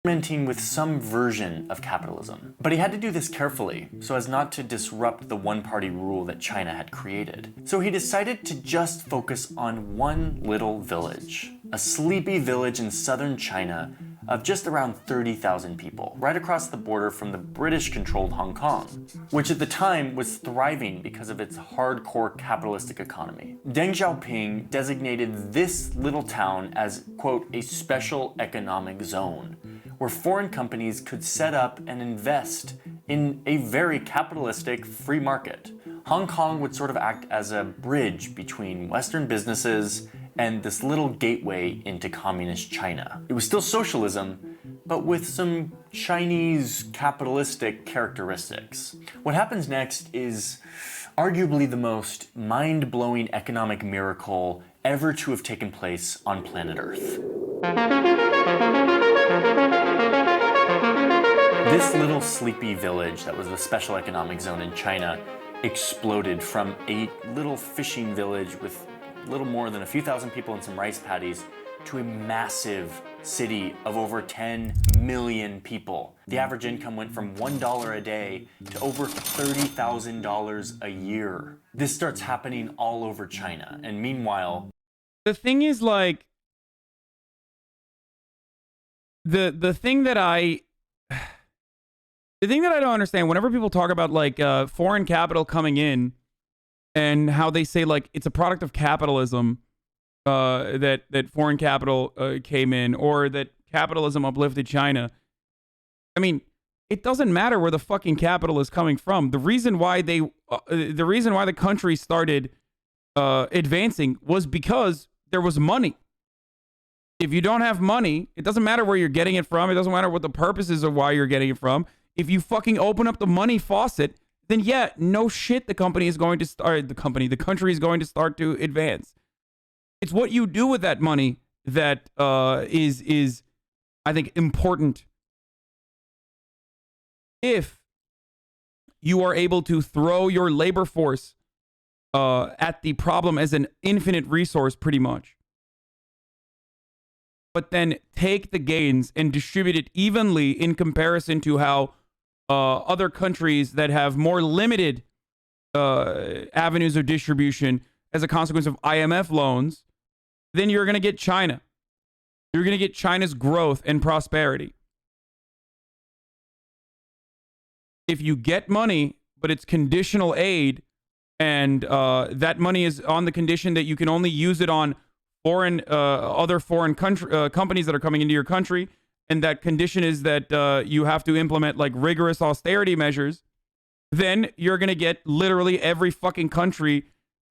Experimenting with some version of capitalism. But he had to do this carefully so as not to disrupt the one-party rule that China had created. So he decided to just focus on one little village, a sleepy village in southern China of just around 30,000 people, right across the border from the British-controlled Hong Kong, which at the time was thriving because of its hardcore capitalistic economy. Deng Xiaoping designated this little town as, quote, a special economic zone, where foreign companies could set up and invest in a very capitalistic free market. Hong Kong would sort of act as a bridge between Western businesses and this little gateway into communist China. It was still socialism, but with some Chinese capitalistic characteristics. What happens next is arguably the most mind-blowing economic miracle ever to have taken place on planet Earth. This little sleepy village that was the special economic zone in China exploded from a little fishing village with little more than a few thousand people and some rice paddies to a massive city of over 10 million people. The average income went from $1 a day to over $30,000 a year. This starts happening all over China, and meanwhile, the thing is, like, the thing that I don't understand, whenever people talk about like foreign capital coming in and how they say like it's a product of capitalism, that foreign capital came in, or that capitalism uplifted China. I mean, it doesn't matter where the fucking capital is coming from. The reason why the country started advancing was because there was money. If you don't have money, it doesn't matter where you're getting it from. It doesn't matter what the purpose is of why you're getting it from. If you fucking open up the money faucet, then yeah, no shit, the country is going to start to advance. It's what you do with that money that is I think important. If you are able to throw your labor force at the problem as an infinite resource, pretty much, but then take the gains and distribute it evenly in comparison to how other countries that have more limited avenues of distribution as a consequence of IMF loans, then you're going to get China. You're going to get China's growth and prosperity. If you get money, but it's conditional aid, and that money is on the condition that you can only use it on other foreign companies that are coming into your country, and that condition is that you have to implement like rigorous austerity measures, then you're going to get literally every fucking country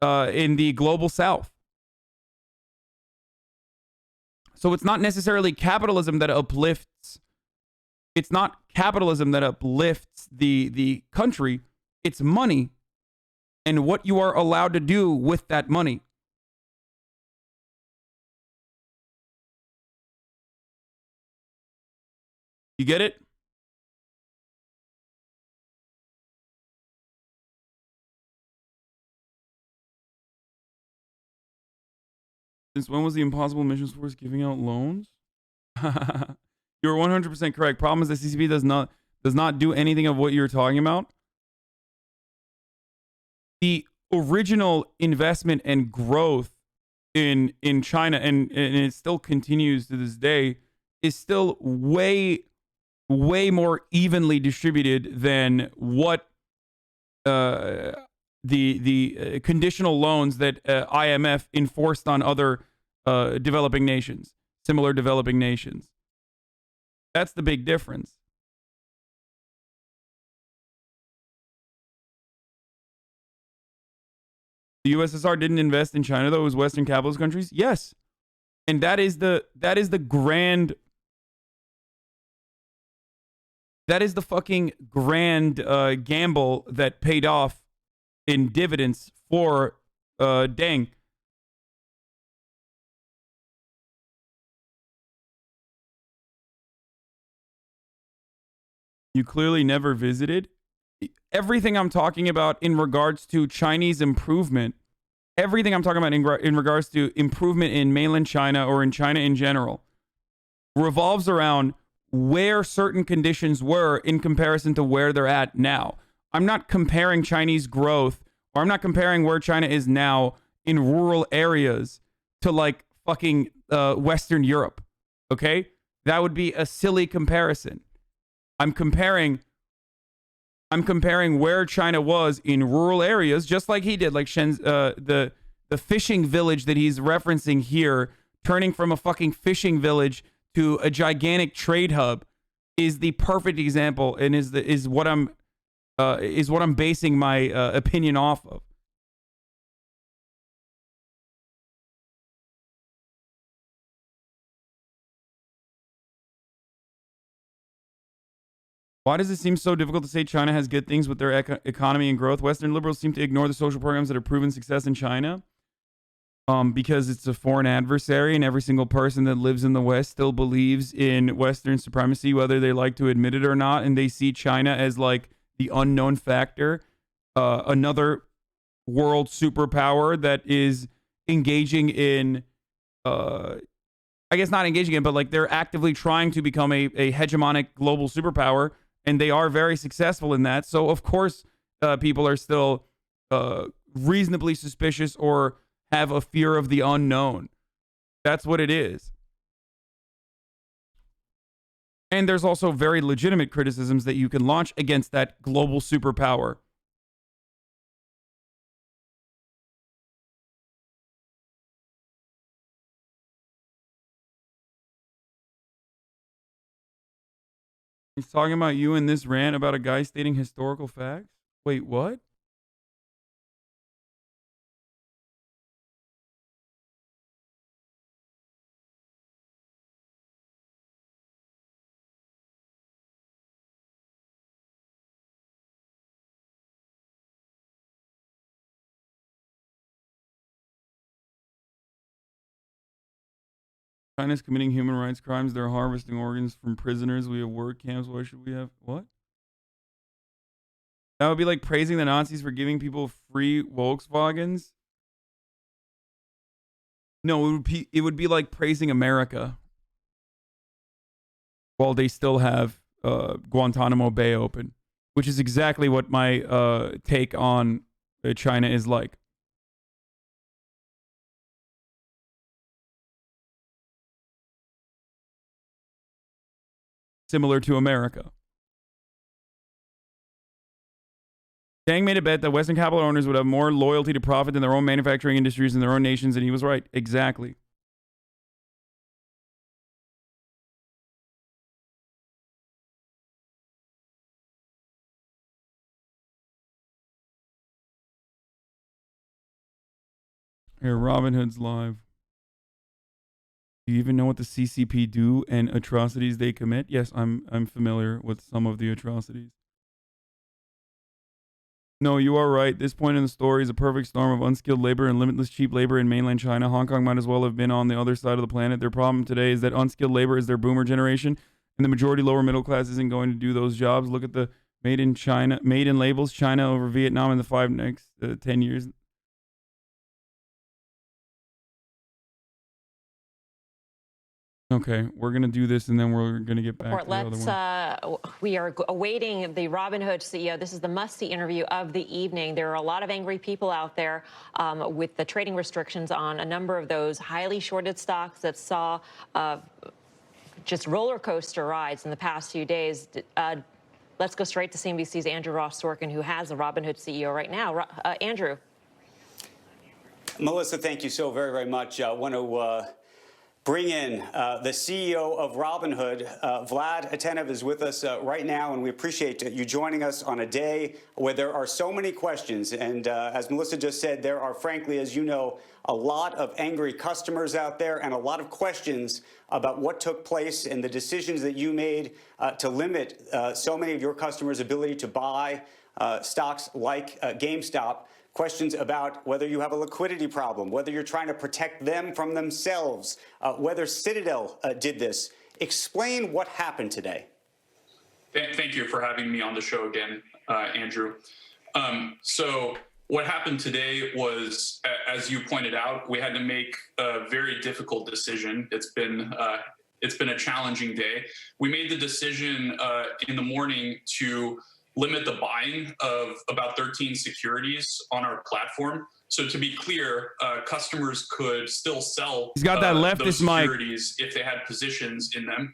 in the global south. So it's not necessarily capitalism that uplifts. It's not capitalism that uplifts the country. It's money and what you are allowed to do with that money. You get it? Since when was the Impossible Missions Force giving out loans? You're 100% correct. Problem is the CCP does not do anything of what you're talking about. The original investment and growth in China, and it still continues to this day, is still way more evenly distributed than what the conditional loans that IMF enforced on other developing nations, similar developing nations. That's the big difference. The USSR didn't invest in China, though. It was Western capitalist countries. Yes, and that is the fucking grand gamble that paid off in dividends for Deng. You clearly never visited. Everything I'm talking about in regards to Chinese improvement, everything I'm talking about in regards to improvement in mainland China or in China in general, revolves around where certain conditions were in comparison to where they're at now. I'm not comparing Chinese growth, or I'm not comparing where China is now in rural areas to like fucking Western Europe. Okay? That would be a silly comparison. I'm comparing where China was in rural areas, just like he did, like the fishing village that he's referencing here, turning from a fucking fishing village to a gigantic trade hub, is the perfect example, and is what I'm basing my opinion off of. Why does it seem so difficult to say China has good things with their economy and growth? Western liberals seem to ignore the social programs that have proven success in China because it's a foreign adversary, and every single person that lives in the West still believes in Western supremacy, whether they like to admit it or not, and they see China as like the unknown factor, another world superpower that is engaging in, I guess not engaging in, but like they're actively trying to become a hegemonic global superpower. And they are very successful in that. So, of course, people are still reasonably suspicious or have a fear of the unknown. That's what it is. And there's also very legitimate criticisms that you can launch against that global superpower. He's talking about you in this rant about a guy stating historical facts? Wait, what? China's committing human rights crimes. They're harvesting organs from prisoners. We have work camps. Why should we have what? That would be like praising the Nazis for giving people free Volkswagens. No, it would be like praising America while they still have Guantanamo Bay open, which is exactly what my take on China is like. Similar to America. Dang made a bet that Western capital owners would have more loyalty to profit than their own manufacturing industries in their own nations, and he was right. Exactly. Here, Robinhood's live. Do you even know what the CCP do and atrocities they commit? Yes, I'm familiar with some of the atrocities. No, you are right. This point in the story is a perfect storm of unskilled labor and limitless cheap labor in mainland China. Hong Kong might as well have been on the other side of the planet. Their problem today is that unskilled labor is their boomer generation, and the majority lower middle class isn't going to do those jobs. Look at the made in labels, China over Vietnam in the next 10 years. Okay, we're going to do this, and then we're going to get back to the other one. We are awaiting the Robinhood CEO. This is the must-see interview of the evening. There are a lot of angry people out there with the trading restrictions on a number of those highly shorted stocks that saw just roller coaster rides in the past few days. Let's go straight to CNBC's Andrew Ross Sorkin, who has the Robinhood CEO right now. Andrew. Melissa, thank you so very, very much. I want to bring in the CEO of Robinhood. Vlad Atenev is with us right now, and we appreciate you joining us on a day where there are so many questions. And as Melissa just said, there are, frankly, as you know, a lot of angry customers out there and a lot of questions about what took place and the decisions that you made to limit so many of your customers' ability to buy stocks like GameStop. Questions about whether you have a liquidity problem, whether you're trying to protect them from themselves, whether Citadel did this. Explain what happened today. Thank you for having me on the show again, Andrew. So what happened today was, as you pointed out, we had to make a very difficult decision. It's been a challenging day. We made the decision in the morning to limit the buying of about 13 securities on our platform. So to be clear, customers could still sell He's got that leftist those mic. securities if they had positions in them.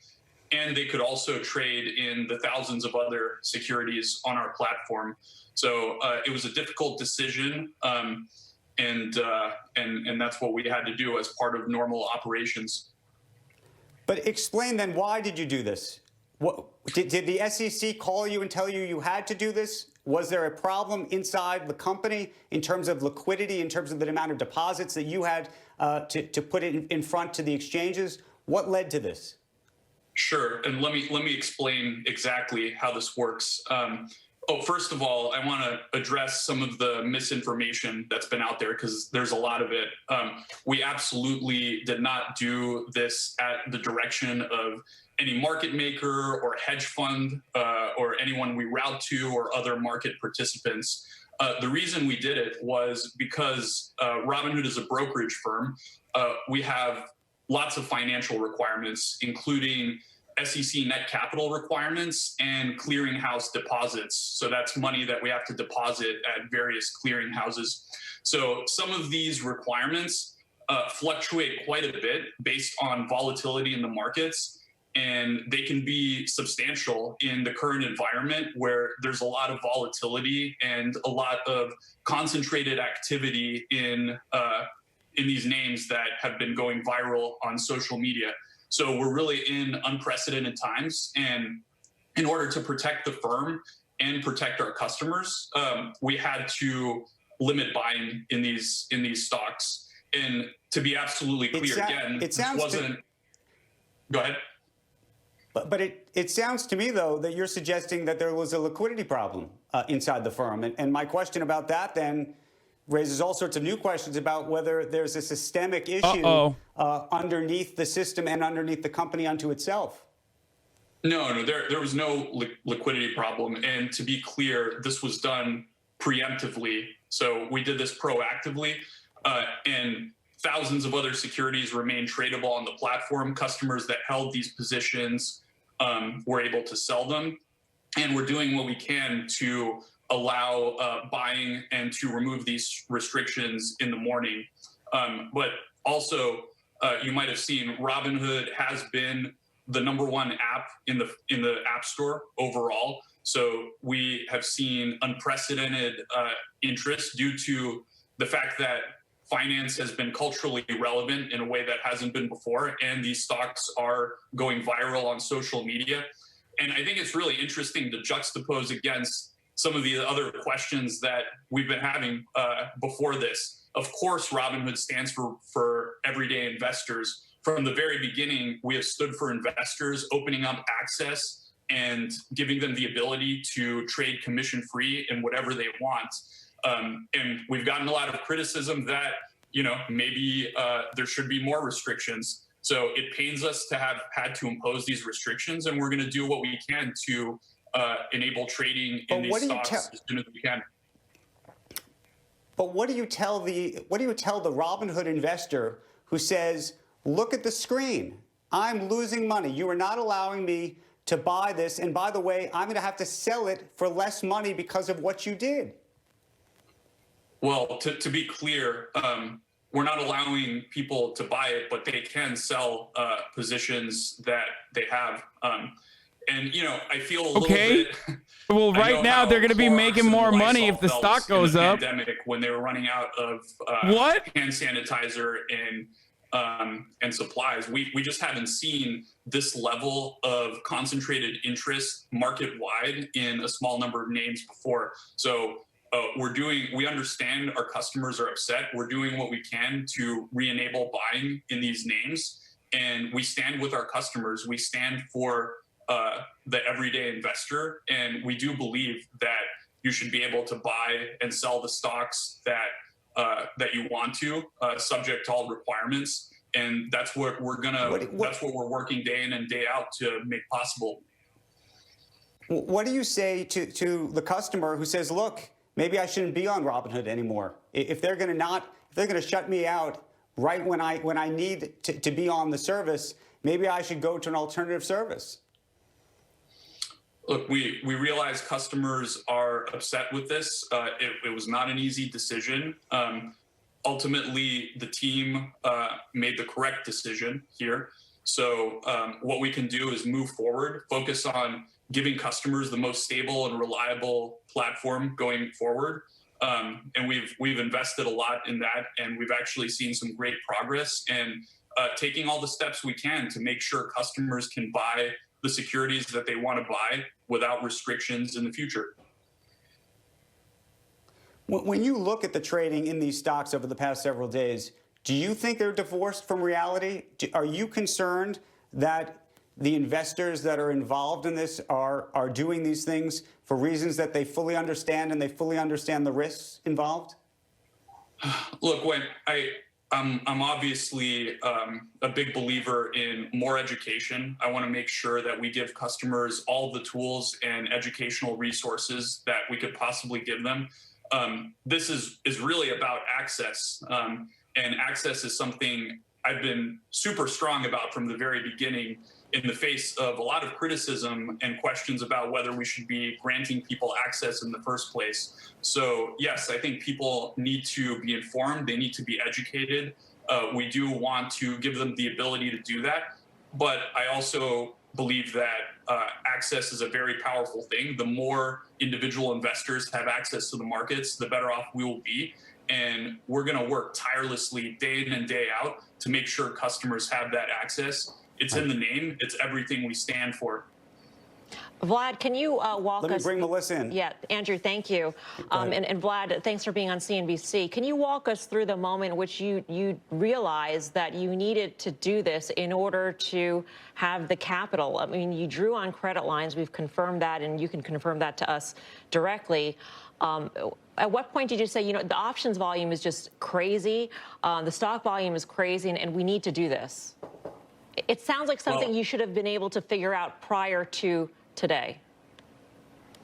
And they could also trade in the thousands of other securities on our platform. So it was a difficult decision. And that's what we had to do as part of normal operations. But explain then, why did you do this? Did the SEC call you and tell you you had to do this? Was there a problem inside the company in terms of liquidity, in terms of the amount of deposits that you had to put it in front to the exchanges? What led to this? Sure, and let me explain exactly how this works. First of all, I want to address some of the misinformation that's been out there, because there's a lot of it. We absolutely did not do this at the direction of any market maker or hedge fund or anyone we route to or other market participants. The reason we did it was because Robinhood is a brokerage firm. We have lots of financial requirements, including SEC net capital requirements and clearinghouse deposits. So that's money that we have to deposit at various clearinghouses. So some of these requirements fluctuate quite a bit based on volatility in the markets. And they can be substantial in the current environment where there's a lot of volatility and a lot of concentrated activity in these names that have been going viral on social media. So we're really in unprecedented times. And in order to protect the firm and protect our customers, we had to limit buying in these stocks. And to be absolutely clear, Go ahead. But it sounds to me, though, that you're suggesting that there was a liquidity problem inside the firm. And my question about that then raises all sorts of new questions about whether there's a systemic issue underneath the system and underneath the company unto itself. No, there was no liquidity problem. And to be clear, this was done preemptively. So we did this proactively, and thousands of other securities remain tradable on the platform. Customers that held these positions were able to sell them. And we're doing what we can to allow buying and to remove these restrictions in the morning. But also, you might have seen Robinhood has been the #1 app in the App Store overall. So we have seen unprecedented interest due to the fact that finance has been culturally relevant in a way that hasn't been before, and these stocks are going viral on social media. And I think it's really interesting to juxtapose against some of the other questions that we've been having before this. Of course, Robinhood stands for everyday investors. From the very beginning, we have stood for investors, opening up access and giving them the ability to trade commission-free in whatever they want. And we've gotten a lot of criticism that, maybe there should be more restrictions. So it pains us to have had to impose these restrictions, and we're going to do what we can to enable trading in these stocks as soon as we can. But what do you tell the Robinhood investor who says, look at the screen, I'm losing money, you are not allowing me to buy this, and by the way, I'm going to have to sell it for less money because of what you did? Well, to be clear, we're not allowing people to buy it, but they can sell positions that they have. And, I feel a little bit... Well, right now they're going to be making more money if the stock goes up. Pandemic, when they were running out of hand sanitizer and supplies, we just haven't seen this level of concentrated interest market-wide in a small number of names before. So we understand our customers are upset. We're doing what we can to re-enable buying in these names, and we stand with our customers. We stand for the everyday investor, and we do believe that you should be able to buy and sell the stocks that you want to, subject to all requirements. And that's what that's what we're working day in and day out to make possible. What do you say to the customer who says, look, maybe I shouldn't be on Robinhood anymore? If they're going to shut me out right when I need to be on the service, maybe I should go to an alternative service. Look, we realize customers are upset with this. It was not an easy decision. Ultimately, the team made the correct decision here. So what we can do is move forward, focus on giving customers the most stable and reliable platform going forward. And we've invested a lot in that, and we've actually seen some great progress, and taking all the steps we can to make sure customers can buy the securities that they want to buy without restrictions in the future. When you look at the trading in these stocks over the past several days, do you think they're divorced from reality? Are you concerned that the investors that are involved in this are doing these things for reasons that they fully understand and they fully understand the risks involved? Look, I'm obviously a big believer in more education. I want to make sure that we give customers all the tools and educational resources that we could possibly give them. This is really about access, and access is something I've been super strong about from the very beginning, in the face of a lot of criticism and questions about whether we should be granting people access in the first place. So yes, I think people need to be informed. They need to be educated. We do want to give them the ability to do that. But I also believe that access is a very powerful thing. The more individual investors have access to the markets, the better off we will be. And we're going to work tirelessly day in and day out to make sure customers have that access. It's in the name. It's everything we stand for. Vlad, can you walk us... Let me bring Melissa in. Yeah, Andrew, thank you. And Vlad, thanks for being on CNBC. Can you walk us through the moment in which you realized that you needed to do this in order to have the capital? I mean, you drew on credit lines. We've confirmed that, and you can confirm that to us directly. At what point did you say, the options volume is just crazy, the stock volume is crazy, and we need to do this? It sounds like something you should have been able to figure out prior to today.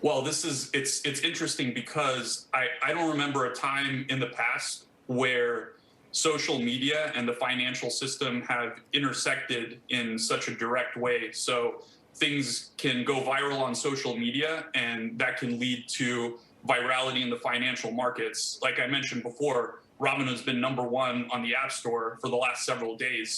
Well, it's interesting because I don't remember a time in the past where social media and the financial system have intersected in such a direct way. So things can go viral on social media, and that can lead to virality in the financial markets. Like I mentioned before, Robinhood's been #1 on the App Store for the last several days.